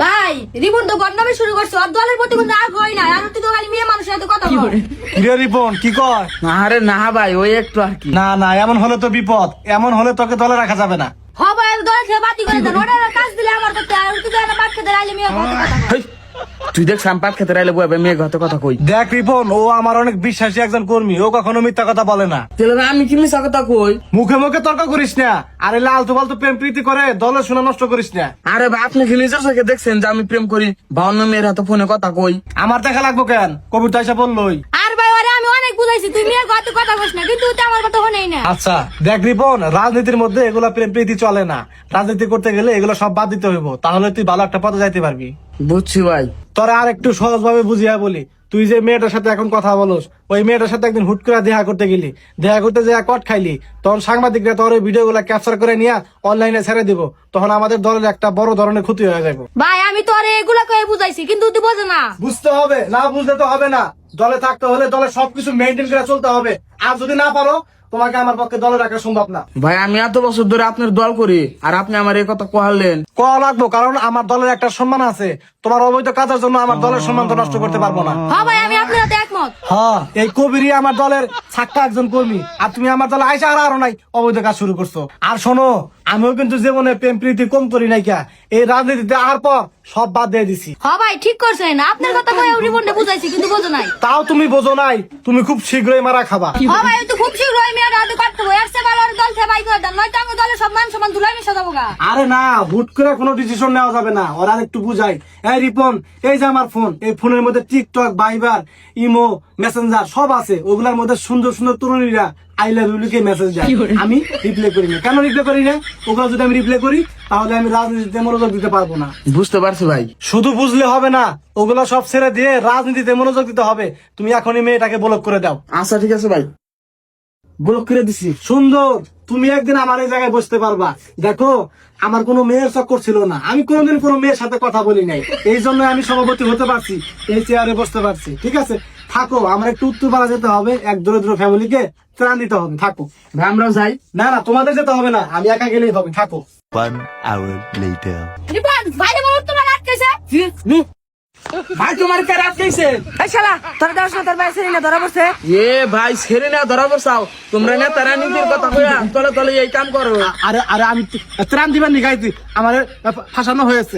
ভাই রিপন তো বদনামি শুরু করছে, আর দলের প্রতি কোনো রাগ হয় না, আর তুই তো খালি মেয়ে মানুষের সাথে কথা বল। কিরে রিপন কি কয়? আরে না ভাই, ওই একটু আর কি। না না, এমন হলে তো বিপদ, এমন হলে তোকে দলে রাখা যাবে না। হ ভাই, দল থেকে বাতি করে দেন, ওটা কাজ দিলে আমার করতে, আর তুই তো একটা বাদ খেতে রাইলে মেয়ে কথা কথা বল। হেই, তুই দেখ সাম্পাত খেতে রাইলে বইবে মেয়ে ঘতে কথা কই। দেখ রিপন, ও আমার অনেক বিশ্বাসী একজন কর্মী, ও কখনো মিথ্যা কথা বলে না। তাহলে আমি কি মিছা কথা কই? মুখে মুখে তর্ক করিস না, আরে আলতু ফালতু প্রেম প্রীতি করে দলের সুনাম নষ্ট করিস না। আরে ভাই, আপনি কি নিজের চোখে দেখছেন যে আমি প্রেম করি? 52 মেয়ের হাতে ফোনে কথা কই। আমার দেখা লাগবো কেন? কবিতা এসে বললই। আর ভাই ওরে আমি অনেক বুঝাইছি, তুই মেয়ে কথা কথা বলিস না, কিন্তু তুই আমার কথা শোনেই না। আচ্ছা দেখ রিপন, রাজনীতির মধ্যে এগুলা প্রেম প্রীতি চলে না। রাজনীতি করতে গেলে এগুলো সব বাদ দিতে হইব, তাহলে তুই ভালো একটা পথে যাইতে পারবি। বুঝছি ভাই। তোরা আর একটু সহজ ভাবে বুঝিয়া বলি, তুই যে মেয়েটার সাথে এখন কথা বলস, ওই মেয়েটার সাথে একদিন হুট করে দেখা করতে গেলি, দেখা করতে যে কট খাইলি, তখন সাংবাদিকরা তোর ওই ভিডিও গুলা ক্যাপচার করে নিয়ে অনলাইনে ছেড়ে দিব, তখন আমাদের দলের একটা বড় ধরনের ক্ষতি হয়ে যাবে। ভাই আমি তো আরে এগুলা কয়ে বুঝাইছি, কিন্তু তুই বোঝে না। বুঝতে হবে, না বুঝলে তো হবে না। দলে থাকতে হলে দলে সবকিছু মেনটেন করে চলতে হবে, আর যদি না পারো তোমাকে আমার পক্ষে দলে রাখা সম্ভব না। ভাই আমি এত বছর ধরে আপনার দল করি, আর আপনি আমার এই কথা কোহালেন। কওয়া লাগবো, কারণ আমার দলের একটা সম্মান আছে। তোমার অবৈধ কাজের জন্য আমার দলের সম্মান তো নষ্ট করতে পারবো না। হ্যাঁ ভাই, আমি আপনার সাথে একমত। হ্যাঁ, এই কবিরই আমার দলের ছাক্কা একজন কর্মী, আর তুমি আমার দলে আইসা আরো নাই অবৈধ কাজ শুরু করছো। আর শোনো, আমিও কিন্তু জীবনে প্রেম প্রীতি কম করি নাই, কে এই রাজনীতিতে আর পর সব বাদ দিয়ে দিছি। হ্যাঁ ভাই ঠিক করছেন, আপনার কথা কয়ে রিপনটা বুঝাইছি, কিন্তু বোঝো নাই। তাও তুমি বোঝো নাই, তুমি খুব শীঘ্রই মারা খাবা। হ্যাঁ ভাই, তুই খুব শীঘ্রই মেয়েটা হাতে কাটতে হবে, এর চেয়ে ভালো আর দল থেকে বাই করে দেন, নয়তো আমি দলের সব মান সম্মান ধুলাই মিশা যাবো গা। আরে না, হুট করে কোনো ডিসিশন নেওয়া যাবে না, ওরা একটু বুঝাই। এই রিপন, এই যে আমার ফোন, এই ফোনের মধ্যে টিকটক, ভাইবার, ইমো, মেসেঞ্জার সব আছে। ওগুলার মধ্যে সুন্দর সুন্দর তরুণীরা আই লাভ ইউ লিখে মেসেজ যায়, আমি রিপ্লাই করি না। কেন রিপ্লাই করি না? ওগুলো যদি আমি রিপ্লাই করি, তাহলে আমি রাজনীতিতে মনোযোগ দিতে পারবো না। বুঝতে পারছি ভাই। শুধু বুঝলে হবে না, ওগুলো সব ছেড়ে দিয়ে রাজনীতিতে মনোযোগ দিতে হবে। তুমি এখনই মেয়েটাকে ব্লক করে দাও। আচ্ছা ঠিক আছে ভাই, ব্লক করে দিছি। সুন্দর, তুমি একদিন আমার এই জায়গায় বসতে পারবা। দেখো, আমার কোনো মেয়ের চক্কর ছিল না, আমি কোনোদিন কোনো মেয়ের সাথে কথা বলি নাই, এই জন্য আমি সভাপতি হতে পারছি, এই চেয়ারে বসতে পারছি। ঠিক আছে, থাকো, আমার একটু উত্তরপাড়া যেতে হবে, এক দরিদ্র ফ্যামিলিকে ত্রাণ দিতে হবে। থাকো। ভাই আমরাও যাই। না না, তোমাদের যেতে হবে না, আমি একা গেলেই হবে। থাকো। 1 hour later. রিপন ভাই বল, তোমার আটকেছে। ভাই তোমার কে রাখতেছে? এই শালা, তোর দাস না, তোর ভাই সেরি না ধরা পড়ছে। এ ভাই ছেড়ে না, ধরা বসাও। তোমরা না তারা নিজের কথা কইয়া তলে তলে এই কাম করো। আরে আরে, আমি ত্রাণ দিবার নিগাইছি, আমার ফাঁসানো হয়েছে।